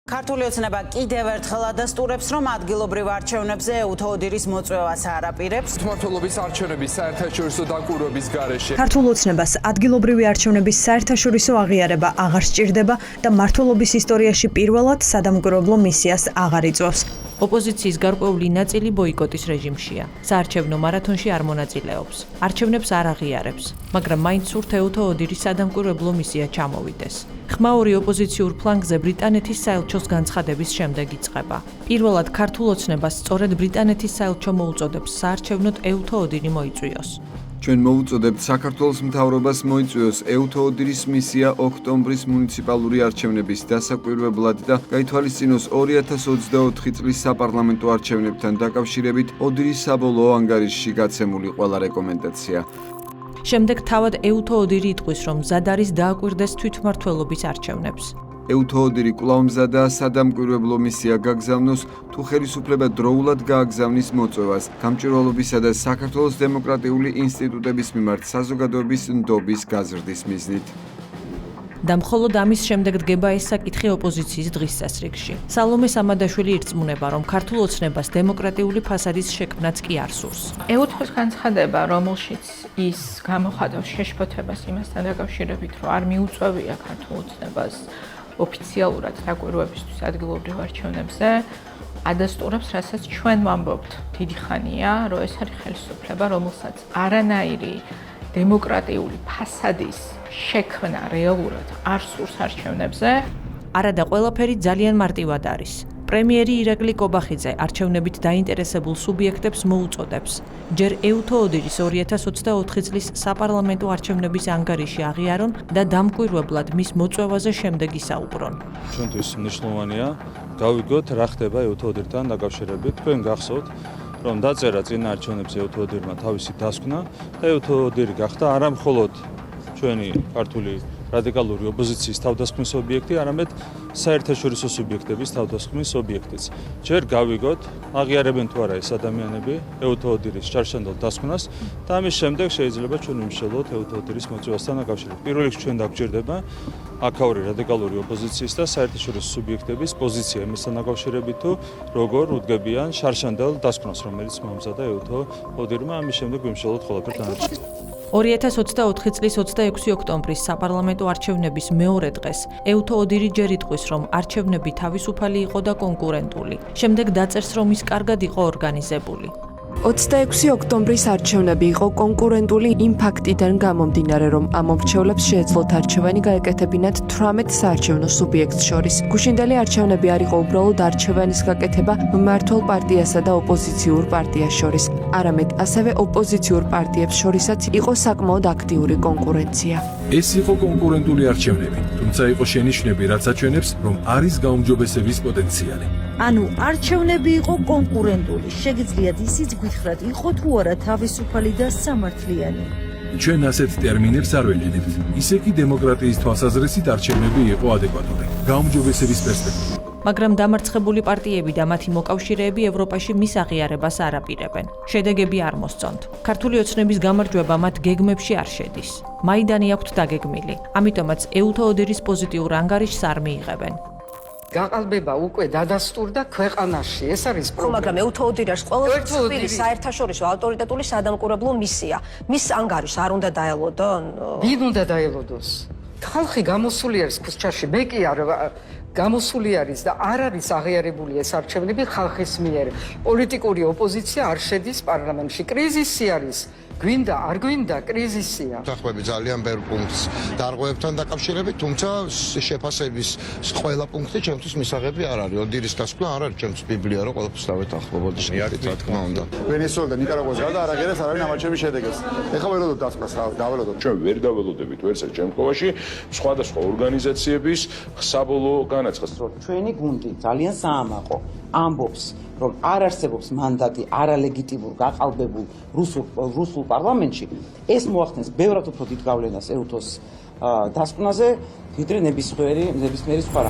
ქართული ოცნება კიდევ ერთხელ ადასტურებს, რომ ადგილობრივ არჩევნებზე ეუთო ოდირის მოწვევას არ აპირებს. მმართველობის არჩევნების საერთაშორისო დაკვირვების გარეშე ქართულ ოცნებას ადგილობრივი არჩევნების საერთაშორისო აღიარება აღარ სჭირდება და მმართველობის ისტორიაში პირველად სადამკვირვებლო მისიას აღარ იწვევს. ოპოზიციის გარკვეული ნაწილი ბოიკოტის რეჟიმშია. საარჩევნო მარათონში არ მონაწილეობს. არჩევნებს არ აღიარებს, მაგრამ მაინც სურთ ეუთო ოდირის სადამკვირვებლო მისია ჩამოვიდეს. ხმაური ოპოზიციურ ფლანგზე ბრიტანეთის საელჩოს განცხადების შემდეგ იწყება. პირველად ქართულ ოცნებას სწორედ ბრიტანეთის საელჩო მოუწოდებს საარჩევნოდ ეუთო ოდირი მოიწვიოს. ჩვენ მოუწოდებთ საქართველოს მთავრობას მოიწვიოს ეუთო ოდირის მისია ოქტომბრის მუნიციპალური არჩევნების დასაკვირვებლად და გაითვალისწინოს 2024 წლის საპარლამენტო არჩევნებთან დაკავშირებით ოდირის საბოლოო ანგარიშში გაცემული ყველა რეკომენდაცია. შემდეგ თავად ეუთო ოდირი იტყვის, რომ მზად არის დააკვირდეს თვითმმართველობის არჩევნებს. ეუთო ოდირი კვლავ მზადაა სადამკვირვებლო მისია გაგზავნოს, თუ ხელისუფლება დროულად გააგზავნის მოწვევას, გამჭვირვალობისა და საქართველოს დემოკრატიული ინსტიტუტების მიმართ საზოგადოების ნდობის გაზრდის მიზნით. და მხოლოდ ამის შემდეგ დგება ეს საკითხი ოპოზიციის დღის წესრიგში. სალომე სამადაშვილი ირწმუნება, რომ ქართულ ოცნებას დემოკრატიული ფასადის შექმნაც კი არ სურს. ეუთოს განცხადება, რომელშიც ის გამოხატავს შეშფოთებას იმასთან დაკავშირებით, რომ არ მიუწევია ქართულ ოცნებას ოფიციალურად დაკვირვებისთვის ადგილობრივ არჩევნებზე, ადასტურებს, რასაც ჩვენ ვამბობთ დიდი ხანია, რომ ეს არის ხელისუფლება, რომელსაც არანაირი დემოკრატიული ფასადის შექმნა რეალურად არ სურს არჩევნებზე. არადა ყველაფერი ძალიან მარტივად არის. პრემიერი ირაკლი კობახიძე არჩევნებით დაინტერესებულ სუბიექტებს მოუწოდებს. ჯერ ეუთო ოდირის 2024 წლის საპარლამენტო არჩევნების ანგარიში აღიარონ და დამკვირვებლად მის მოწვევაზე შემდეგ ისაუბრონ. ჩვენთვის მნიშვნელოვანია გავიგოთ რა ხდება ეუთო ოდირთან დაკავშირებით. თქვენ გახსოვთ, რომ დაწერა წინა არჩევნებზე ეუთო ოდირმა თავისი დასკვნა და ეუთო ოდირი გახდა არა მხოლოდ ჩვენი ქართული რადიკალური ოპოზიციის თავდასხმის ობიექტი, არამედ საერთაშორისო სუბიექტების თავდასხმის ობიექტიც. ჯერ გავიგოთ, აღიარებენ თუ არა ეს ადამიანები ეუთო ოდირის ჩარშანდელ დასკვნას და ამის შემდეგ შეიძლება ჩვენ ვიმსჯელოთ ეუთო ოდირის მოწვევასთან დაკავშირებით. პირველ რიგში ჩვენ დაგჭირდება აქაური რადიკალური ოპოზიციის და საერთაშორისო სუბიექტების პოზიცია იმასთან დაკავშირებით, თუ როგორ უდგებიან შარშანდელ დასკვნას, რომელიც მომზადა ეუთო ოდირმა. ამის შემდეგ ვიმსჯელოთ ყველაფერს დანარჩენს. 2024 წლის 26 ოქტომბრის საპარლამენტო არჩევნების მეორე დღეს ეუთო ოდირი ჯერ იტყვის, რომ არჩევნები თავისუფალი იყო და კონკურენტული. შემდეგ დაწერს, რომ ის კარგად იყო ორგანიზებული. 26 ოქტომბრის არჩევნები იყო კონკურენტული იმ ფაქტიდან გამომდინარე, რომ ამ მომრჩევლებს შეეძლოთ არჩევანი გაეკეთებინათ 18 საარჩევნო სუბიექტს შორის. გუშინდელი არჩევნები არ იყო უბრალოდ არჩევანის გაკეთება მმართველ პარტიასა და ოპოზიციურ პარტიას შორის, არამედ ასევე ოპოზიციურ პარტიებს შორისაც იყო საკმაოდ აქტიური კონკურენცია. ეს იყო კონკურენტული არჩევნები, თუმცა იყო შენიშვნები, რაც აჩვენებს, რომ არის გაუმჯობესების პოტენციალი. ანუ არჩევნები იყო კონკურენტული, შეგიძლიათ ისიც გითხრათ, იყო თუ არა თავისუფალი და სამართლიანი. ჩვენ ასეთ ტერმინებს არ ვეყენებთ. ისე კი დემოკრატიის თვალსაზრისით არჩევნები იყო ადეკვატური. გაუმჯობესების პერსპექტივა. მაგრამ დამარცხებული პარტიები და მათი მოკავშირეები ევროპაში მის აღიარებას არ აპირებენ. შედეგები არ მოსწონთ. ქართული ოცნების გამარჯვება მათ გეგმებში არ შედის. მაიდანი აქვთ დაგეგმილი. ამიტომაც ეუთო ოდირის პოზიტიურ ანგარიშს არ მიიღებენ. გაყალბება უკვე დადასტურდა ქვეყანაში. ეს არის პრობლემა. მაგრამ ეუთო ოდირას ყველაზე ცივი საერთაშორისო ავტორიტეტული სადამკვირვებლო მისია. მის ანგარიშს არ უნდა დაელოდონ? ვინ უნდა დაელოდოს? ხალხი გამოსული არის ქუჩაში, მე კი არ გამოსული არის და არ არის აღიარებული ეს არჩევნები ხალხის მიერ. პოლიტიკური ოპოზიცია არ შედის პარლამენტში. კრიზისი არის. გვინდა, არ გვინდა, კრიზისია. დახვები ძალიან ბევრ პუნქტს დარღვევებთან დაკავშირებით, თუმცა შეფასების ყველა პუნქტი ჩემთვის მისაღები არ არის. ოდირის დასკვნა არ არის ჩემთვის ბიბლია, რომ ყველაფერს დავეთანხმებოდი. რა თქმა უნდა. ვენესუელა და ნიკარაგუას გარდა არაგერას არ არის ამ არჩევნების შედეგებს. ეხლა ველოდოთ დასკვნას, დაველოდოთ. ჩვენ ვერ დაველოდებით ვერც ერთ შემთხვევაში სხვადასხვა ორგანიზაციების საბოლოო განაცხადს. ჩვენი გუნდი ძალიან საამაყო ამბობს, რომ არ არსებობს მანდატი არალეგიტიმურ გაყალბებულ რუსულ პარლამენტში, ეს მოახდენს ბევრად უფრო დიდ გავლენას ეუთოს დასკვნაზე, ვიდრე ნებისმიერი სხვა.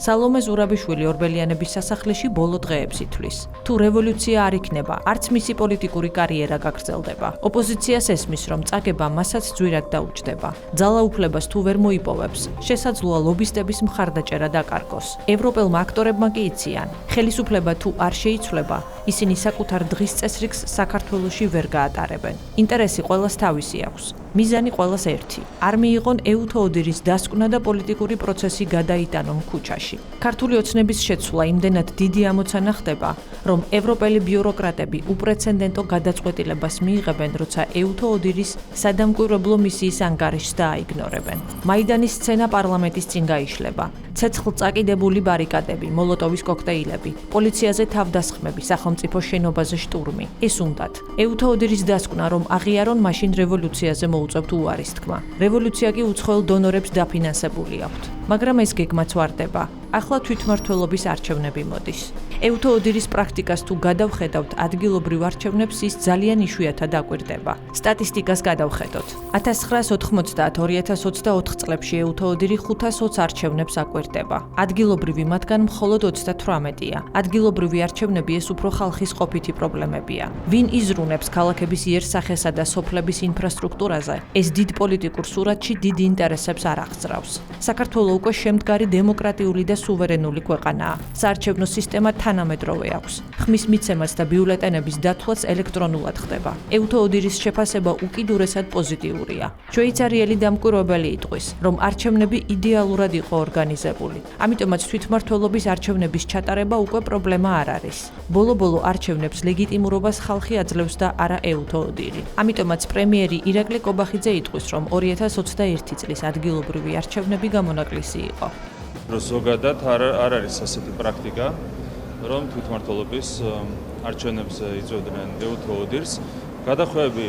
სალომე ზურაბიშვილი ორბელიანების სასახლეში ბოლო დღეებს ითვლის. თუ რევოლუცია არ იქნება, არც მისი პოლიტიკური კარიერა გაგრძელდება. ოპოზიციას ესმის, რომ წაგება მასაც ძვირად დაუჯდება. ძალაუფლებას თუ ვერ მოიპოვებს, შესაძლოა ლობისტების მხარდაჭერა დაკარგოს. ევროპელმა აქტორებმა კი იციან, ხელისუფლება თუ არ შეიცვლება, ისინი საკუთარ დღის წესრიგს საქართველოში ვერ გაატარებენ. ინტერესი ყველას თავისი აქვს. მიზანი ყველას ერთი. არ მიიღონ ეუთოოდირის დასკვნა და პოლიტიკური პროცესი გადაიტანონ ქუჩაში. ქართული ოცნების შეცვლა იმდენად დიდი ამოცანა ხდება, რომ ევროპელი ბიუროკრატები უპრეცედენტო გადაწყვეტილებას მიიღებენ, როცა ეუთოოდირის სადამკვირვებლო მისიის ანგარიშს დააიგნორებენ. მაიდანის სცენა პარლამენტის წინ გაიშლება. ცეცხლწაკიდებული ბარიკადები, მოლოტოვის კოქტეილები, პოლიციაზე თავდასხმები, სახელმწიფო შენობაზე შტურმი. ეს უნდათ. ეუთოოდირის დასკვნა, რომ აღიარონ მაშინ რევოლუციაზე მოუწევთ უარის თქმა. რევოლუცია კი უცხოელ დონორებს დაფინანსებული აქვთ. მაგრამ ეს გეგმაც ვარდება. ახლა თვითმმართველობის არჩევნები მოდის. ეუთოოდირის პრაქტიკას თუ გადავხედავთ ადგილობრივ არჩევნებს, ის ძალიან იშვიათად აკვირდება. სტატისტიკას გადავხედოთ. 1990-2024 წლებში ეუთოოდირი 520 არჩევნებს აკვირდება. ადგილობრივი მათგან მხოლოდ 38-ია. ადგილობრივი არჩევნები ეს უფრო ხალხის ყოფითი პრობლემებია. ვინ იზრუნებს ქალაქების იერსახესა და სოფლების ინფრასტრუქტურაზე, ეს დიდ პოლიტიკურ სურათში დიდ ინტერესებს არ აღწრავს. საქართველოს უკვე შემდგარი დემოკრატიული და სუვერენული ქვეყანაა. საარჩევნო სისტემა თანამედროვე აქვს. ხმის მიცემაც და ბიულეტენების დათვლაც ელექტრონულად ხდება. ეუთოოდირის შეფასება უკიდურესად პოზიტიურია. შვეიცარიელი დამკვირვებელი იტყვის, რომ არჩევნები იდეალურად იყო ორგანიზებული. ამიტომაც თვითმმართველობის არჩევნების ჩატარება უკვე პრობლემა არ არის. ბოლო-ბოლო არჩევნებს ლეგიტიმურობას ხალხი აძლევს და არა ეუთოოდირი. ამიტომაც პრემიერი ირაკლი კობახიძე იტყვის, რომ 2021 წლის ადგილობრივი არჩევნები გამონაკლისი იყო. ზოგადად არ არის ასეთი პრაქტიკა, რომ თვითმმართველობის არჩევნებზე იწვევდნენ ეუთოოდირს. გადახვევები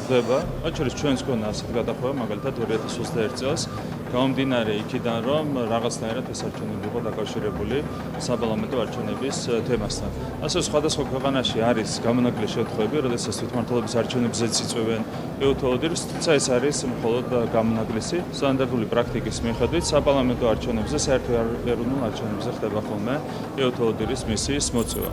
ხდება, მათ შორის ჩვენს გქონდა ასეთი გადახვევა, მაგალითად 2021 წელს, გამომდინარე იქიდან, რომ რაღაცნაირად ეს არჩევნები იყო დაკავშირებული საპარლამენტო არჩევნების თემასთან. ასე სხვადასხვა ქვეყანაში არის გამონაკლისი შემთხვევები, როდესაც თვითმმართველობის არჩევნებზეც იწვევენ ეუთოოდირს, თუმცა ეს არის მხოლოდ გამონაკლისი. სტანდარტული პრაქტიკის მიხედვით საპარლამენტო არჩევნებზე, საერთო ეროვნულ არჩევნებზე ხდება ხოლმე ეუთოოდირის მისიის მოწვევა.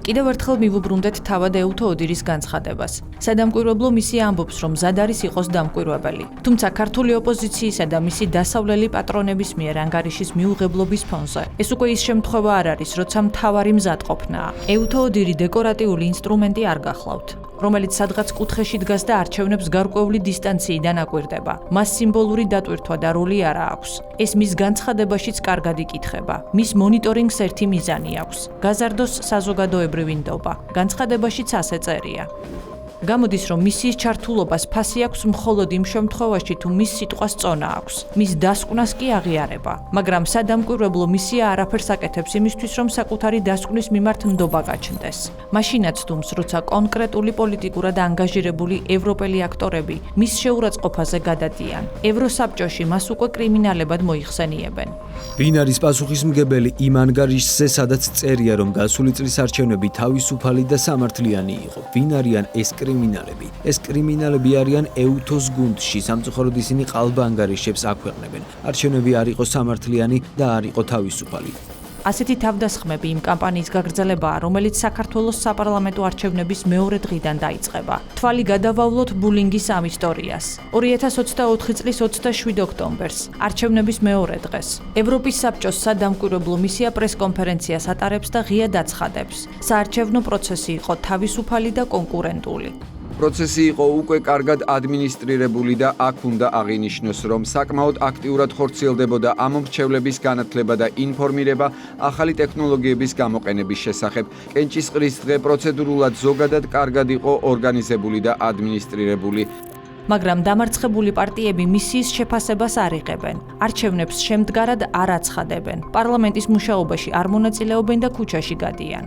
კიდევ ერთხელ მივუბრუნდეთ თავად ეუთოოდირის განცხადებას. სადამკვირვებლო მისია ამბობს, რომ მზად არის იყოს დამკვირვებელი. თუმცა ქართული ოპოზიციისა და მისი დასავლელი პატრონების მიერ ანგარიშის მიუღებლობის ფონზე, ეს უკვე ის შემთხვევა არ არის, როცა მთავარი მზადყოფნაა. ეუთოოდირი დეკორატიული ინსტრუმენტი არ გახლავთ, რომელიც სადღაც კუთხეში დგას და არჩევნებს გარკვეული დისტანციიდან აკვირდება. მას სიმბოლური დატვირთვა და როლი არ აქვს. ეს მის განცხადებაშიც კარგად იკითხება. მის მონიტორინგს ერთი მიზანი აქვს: გაზარდოს საზოგადოებრივი ნდობა. განცხადებაშიც ასე წერია. გამოდის, რომ მისიის ჩართულობას ფასი აქვს მხოლოდ იმ შემთხვევაში, თუ მის სიტყვას წონა აქვს. მის დასკვნას კი აღიარება. მაგრამ სადამკვირვებლო მისია არაფერს აკეთებს იმისთვის, რომ საკუთარი დასკვნის მიმართ ნდობა გაჩნდეს. მაშინაც თუმცა, როცა კონკრეტული პოლიტიკურად ანგაჟირებული ევროპელი აქტორები მის შეურაცხყოფაზე გადადიან, ევროსაბჭოში მას უკვე კრიმინალებად მოიხსენიებენ. ვინ არის პასუხისმგებელი იმ ანგარიშზე, სადაც წერია, რომ გასული წლის არჩევნები თავისუფალი და სამართლიანი იყო? ვინ არიან ეს კრიმინალები? ეს კრიმინალები არიან ეუთოს გუნდში, სამწუხაროდ ისინი ყალბ ანგარიშებს აქვეყნებენ. არჩევნები არ იყო სამართლიანი და არ იყო თავისუფალი. ასეთი თავდასხმები იმ კამპანიის გაგრძელებაა, რომელიც საქართველოს საპარლამენტო არჩევნების მეორე დღიდან დაიწყება. თვალი გადავავლოთ ბულინგის ამ ისტორიას. 2024 წლის 27 ოქტომბერს, არჩევნების მეორე დღეს, ევროპის საბჭოს სადამკვირვებლო მისია პრესკონფერენციას ატარებს და ღიად აცხადებს: საარჩევნო პროცესი იყო თავისუფალი და კონკურენტული. პროცესი იყო უკვე კარგად ადმინისტრირებული და აქ უნდა აღინიშნოს, რომ საკმაოდ აქტიურად ხორციელდებოდა ამომრჩევლების განათლება და ინფორმირება ახალი ტექნოლოგიების გამოყენების შესახებ. კენჭისყრის დღე პროცედურულად ზოგადად კარგად იყო ორგანიზებული და ადმინისტრირებული. მაგრამ დამარცხებული პარტიები მისიის შეფასებას არ იღებენ. არჩევნებს შემდგარად არ აცხადებენ. პარლამენტის მუშაობაში არ მონაწილეობენ და ქუჩაში გადიან.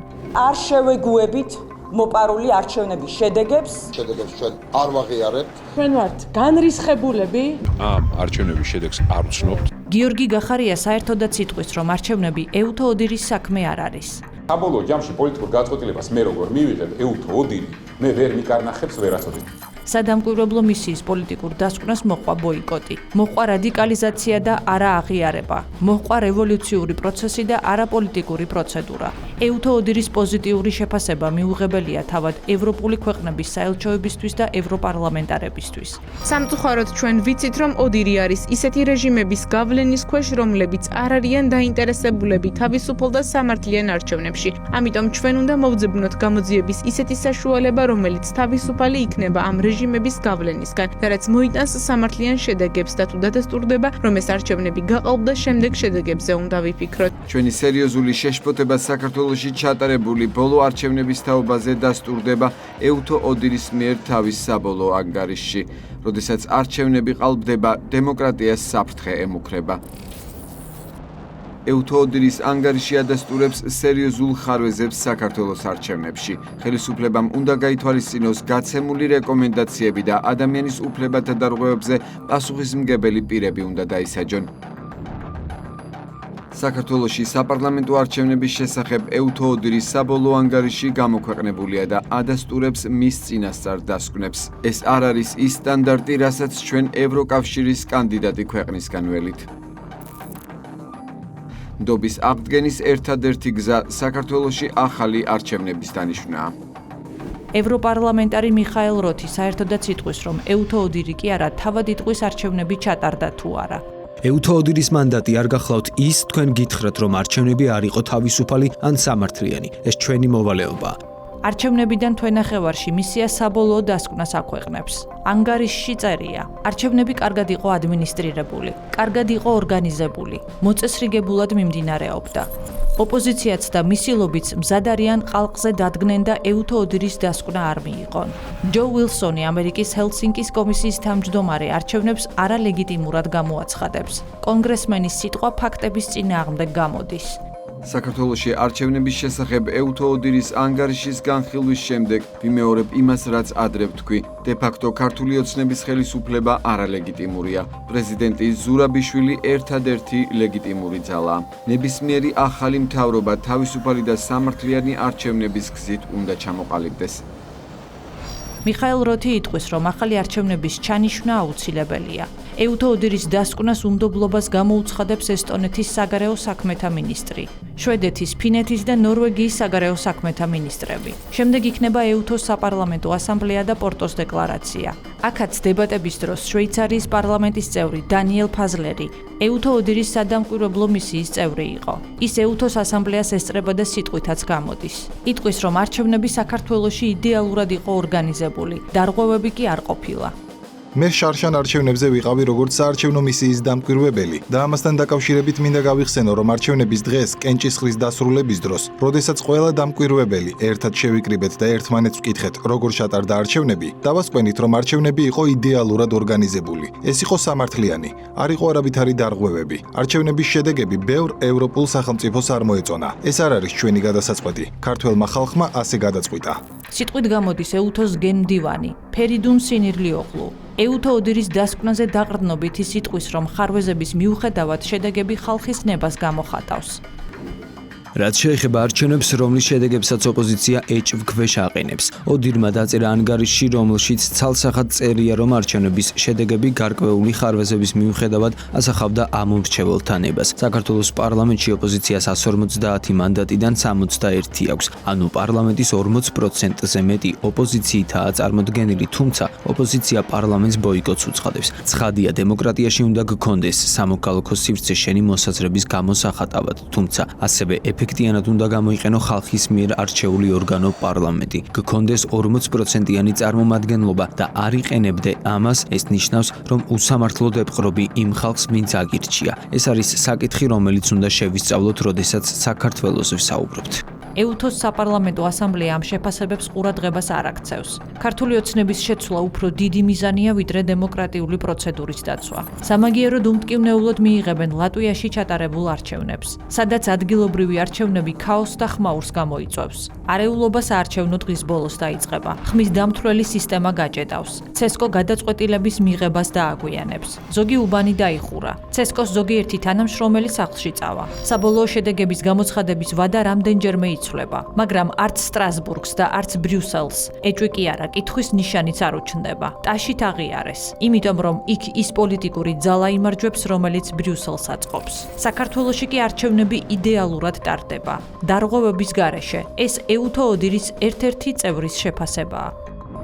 არ შევეგუებით მოპარული არჩევნების შედეგებს ჩვენ არ ვაღიარებთ. ჩვენ ვართ განრისხებულები. ამ არჩევნების შედეგს არ ვცნობთ. გიორგი გახარია საერთოდაც იტყვის, რომ არჩევნები ეუთოოდირის საქმე არ არის. საბოლოო ჯამში პოლიტიკურ გაწყვეტილებას მე როგორ მივიღებ ეუთოოდირი, მე ვერ მიკარნახებს ვერასოდეს. სადამკვირვებლო მისიის პოლიტიკურ დასკვნას მოჰყვა ბოიკოტი. მოჰყვა რადიკალიზაცია და არა აღიარება. მოჰყვა რევოლუციური პროცესი და არა პოლიტიკური პროცედურა. ეუთო ოდირის პოზიტიური შეფასება მიუღებელია თავად ევროპული ქვეყნების საელჩოებისთვის და ევროპარლამენტარებისთვის. სამწუხაროდ ჩვენ ვიცით, რომ ოდირი არის ისეთი რეჟიმების გავლენის ქვეშ, რომლებიც არ არიან დაინტერესებულები თავისუფალ და სამართლიან არჩევნებში. ამიტომ ჩვენ უნდა მოვძებნოთ გამოძიების ისეთი საშუალება, რომელიც თავისუფალი იქნება ამ რეჟიმების გავლენისგან და რაც მოიტანს სამართლიან შედეგებს და თუ დადასტურდება, რომ ეს არჩევნები გაყალბდა, შემდეგ შედეგებზე უნდა ვიფიქროთ. ჩვენი სერიოზული შეშფოთება საქართველოში ჩატარებული ბოლო არჩევნების თაობაზე დასტურდება ეუთო ოდირის მიერ თავის საბოლოო ანგარიშში. როდესაც არჩევნები ყალბდება, დემოკრატიას საფრთხე ემუქრება. ეუთო ოდირის ანგარიში ადასტურებს სერიოზულ ხარვეზებს საქართველოს არჩევნებში. ხელისუფლებამ უნდა გაითვალისწინოს გაცემული რეკომენდაციები და ადამიანის უფლებათა დარღვევებზე პასუხისმგებელი პირები უნდა დაისაჯონ. საქართველოში საპარლამენტო არჩევნების შესახებ ეუთო ოდირის საბოლოო ანგარიში გამოქვეყნებულია და ადასტურებს მის წინასწარ დასკვნებს. ეს არ არის ის სტანდარტი, რასაც ჩვენ ევროკავშირის კანდიდატი ქვეყნისგან ველით. ნდობის აღდგენის ერთადერთი გზა საქართველოში ახალი არჩევნების დანიშვნაა. ევროპარლამენტარი მიხაელ როთი საერთოდაც იტყვის, რომ ეუთო ოდირი კი არა თავად იტყვის არჩევნები ჩატარდა თუ არა. ეუთო ოდირის მანდატი არ გახლავთ ის, თქვენ გითხრათ, რომ არჩევნები არ იყო თავისუფალი ან სამართლიანი. ეს ჩვენი მოვალეობაა. არჩევნებიდან თვენახევარში მისია საბოლოო დასკვნას აქვეყნებს. ანგარიშში წერია: არჩევნები კარგად იყო ადმინისტრირებული, კარგად იყო ორგანიზებული, მოწესრიგებულად მიმდინარეობდა. ოპოზიციაც და მისი ლობიც მზად არიან ყალყზე დადგნენ და ეუთო ოდირის დასკვნა არ მიიღონ. ჯო უილსონი, ამერიკის ჰელსინკის კომისიის თავმჯდომარე, არჩევნებს არალეგიტიმურად გამოაცხადებს. კონგრესმენის სიტყვა ფაქტების წინააღმდეგ გამოდის. საქართველოში არჩევნების შესახებ ეუთო ოდირის ანგარიშის განხილვის შემდეგ ვიმეორებ იმას, რაც ადრე ვთქვი. დე-ფაქტო ქართული ოცნების ხელისუფლება არალეგიტიმურია. პრეზიდენტი ზურაბიშვილი ერთადერთი ლეგიტიმური ძალაა. ნებისმიერი ახალი მთავრობა თავისუფალი და სამართლიანი არჩევნების გზით უნდა ჩამოყალიბდეს. მიხაელ როთი იტყვის, რომ ახალი არჩევნების ჩანიშვნა აუცილებელია. ეუთო ოდირის დასკვნას უმდობლობას გამოუცხადებს ესტონეთის საგარეო საქმეთა მინისტრი, შვედეთის, ფინეთის და ნორვეგიის საგარეო საქმეთა მინისტრები. შემდეგ იქნება ეუთოს საპარლამენტო ასამბლეა და პორტოს დეკლარაცია. აქაც დებატების დროს შვეიცარიის პარლამენტის წევრი დანიელ ფაზლერი ეუთო ოდირის სადამკვირვებლო მისიის წევრი იყო. ის ეუთოს ასამბლეას ესწრება და სიტყვითაც გამოდის. იტყვის, რომ არჩევნები საქართველოში იდეალურად იყო ორგანიზებული, დარღვევები კი არ ყოფილა. მე შარშან არჩევნებზე ვიყავი როგორც საარჩევნო მისიის დამკვირვებელი და ამასთან დაკავშირებით მინდა გავიხსენო, რომ არჩევნების დღეს კენჭისყრის დასრულების დროს, როდესაც ყველა დამკვირვებელი ერთად შევიკრიბეთ და ერთმანეთს ვკითხეთ, როგორ ჩატარდა არჩევნები, დავასკვენით, რომ არჩევნები იყო იდეალურად ორგანიზებული. ეს იყო სამართლიანი, არ იყო არავითარი დარღვევები. არჩევნების შედეგები ბევრ ევროპულ სახელმწიფოს არ მოეწონა. ეს არ არის ჩვენი გადასაწყვეტი. ქართველმა ხალხმა ასე გადაწყვიტა. სიტყვით გამოდის ეუთოს გენდივანი, ფერიდუნ სინირლიოღლუ. ეუთო ოდირის დასკვნაზე დაყრდნობით ის იტყვის, რომ ხარვეზების მიუხედავად შედეგები ხალხის ნებას გამოხატავს. რაც შეეხება არჩევნებს, რომლის შედეგებსაც ოპოზიცია ეჭვქვეშ აყენებს. ოდირმა დაწერა ანგარიშში, რომელშიც ცალსახად წერია, რომ არჩევნების შედეგები გარკვეული ხარვეზების მიუხედავად ასახავდა ამომრჩეველთა ნებას. საქართველოს პარლამენტში ოპოზიციას 150 მანდატიდან 61 აქვს, ანუ პარლამენტის 40%-ზე მეტი ოპოზიციითაა წარმოდგენილი, თუმცა ოპოზიცია პარლამენტს ბოიკოტს უცხადებს. ცხადია, დემოკრატიაში უნდა გქონდეს სამოქალაქო სივრცეშენი მოსაზრების გამოსახატავად, თუმცა ასევე ეფექტიანად უნდა გამოიყენო ხალხის მიერ არჩეული ორგანო პარლამენტი. გქონდეს 40%-იანი წარმომადგენლობა და არ იყენებდე ამას, ეს ნიშნავს, რომ უსამართლოდ ეპყრობი იმ ხალხს, ვინც აგირჩია. ეს არის საკითხი, რომელიც უნდა შევისწავლოთ, როდესაც საქართველოს ვსაუბრობთ. ეუთოს საპარლამენტო ასამბლეა ამ შეფასებებს ყურადღებას არ აქცევს. ქართული ოცნების შეცვლა უფრო დიდი მიზანია, ვიდრე დემოკრატიული პროცედურის დაცვა. სამაგიეროდ უმტკივნეულად მიიღებენ ლატვიაში ჩატარებულ არჩევნებს, სადაც ადგილობრივი არჩევნები ქაოსს და ხმაურს გამოიწვევს. არეულობა საარჩევნო დღის ბოლოს დაიწყება. ხმის დამთვრელი სისტემა გაჭედავს. ცესკო გადაწყვეტილების მიღებას დააგვიანებს. ზოგი უბანი დაიხურა. ცესკოს ზოგიერთი თანამშრომელი სახლში წავა. საბოლოო შედეგების გამოცხადების ვადა რამდენჯერმე იცვლება, მაგრამ არც სტრასბურგს და არც ბრიუსელს ეჭვი კი არა, კითხვის ნიშანიც არ უჩნდება. ტაშით აღიარეს, იმიტომ რომ იქ ის პოლიტიკური ძალა იმარჯვებს, რომელიც ბრიუსელს აწყობს. საქართველოში კი არჩევნები იდეალურად ტარდება. დარღვევების გარეშე ეს ეუთო ოდირის ერთ-ერთი წევრის შეფასებაა.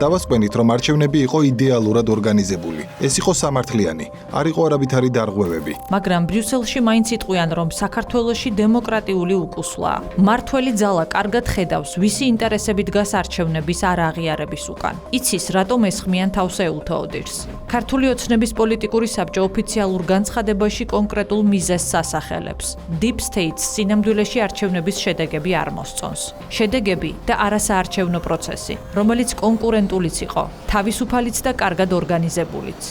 დავასკვენით, რომ არჩევნები იყო იდეალურად ორგანიზებული. ეს იყო სამართლიანი, არ იყო არავითარი დარღვევები. მაგრამ ბრიუსელში მაინც იტყვიან, რომ საქართველოში დემოკრატიული უკუსლაა. მართველი ძალა კარგად ხედავს, ვისი ინტერესები დგას არჩევნების არაღიარების უკან. იცის, რატომ ესხმიან თავს ეუთო ოდირს. ქართული ოცნების პოლიტიკური საბჭო ოფიციალურ განცხადებაში კონკრეტულ მიზეზს ასახელებს. Deep State-ს სინამდვილეში არჩევნების შედეგები არ მოსწონს. შედეგები და არასაარჩევნო პროცესი, რომელიც კონკურენტულიც იყო, თავისუფალიც და კარგად ორგანიზებულიც.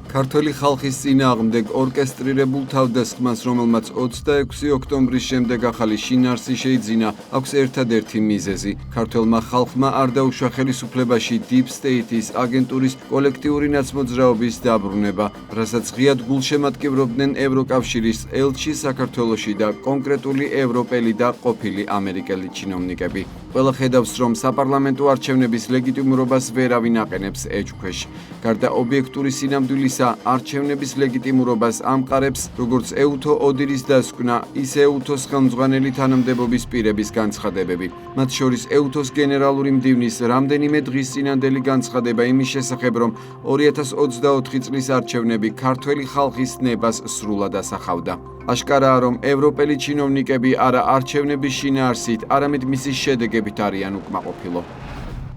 ქართველი ხალხის წინააღმდეგ ორკესტრირებულ თავდასხმას, რომელმაც 26 ოქტომბრის შემდეგ ახალი შინაარსი შეიძინა, აქვს ერთადერთი მიზეზი. ქართველმა ხალხმა არ დაუშვა ხელისუფლებაში Deep State-ის აგენტურის კოლექტიური ნაცმოძრაობის დაბრუნება, რასაც ღიად გულშემატკივრობდნენ ევროკავშირის ელჩი საქართველოში და კონკრეტული ევროპელი და ყოფილი ამერიკელი ჩინოვნიკები. ყველა ხედავს, რომ საპარლამენტო არჩევნების ლეგიტიმურობას ვერავინ აყენებს ეჭვქვეშ. გარდა ობიექტური სინამდვილისა, არჩევნების ლეგიტიმურობას ამყარებს როგორც ეუთო ოდირის დასკვნა, ისე ეუთოს ხელმძღვანელი თანამდებობის პირების განცხადებები. მათ შორის ეუთოს გენერალური მდივნის რამდენიმე დღის წინანდელი განცხადება იმის შესახებ, რომ 2024 წლის არჩევნები ქართველი ხალხის ნებას სრულად ასახავდა. აშკარაა, რომ ევროპელი ჩინოვნიკები არა არჩევნების შინაარსით, არამედ მისი შედეგებით არიან უკმაყოფილო.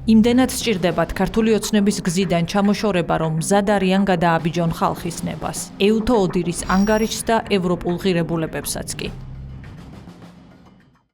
იმდენად სჭირდებათ ქართული ოცნების გზიდან ჩამოშორება, რომ მზად არიან გადააბიჯონ ხალხის ნებას, ეუთო ოდირის ანგარიშს და ევროპულ ღირებულებებსაც კი.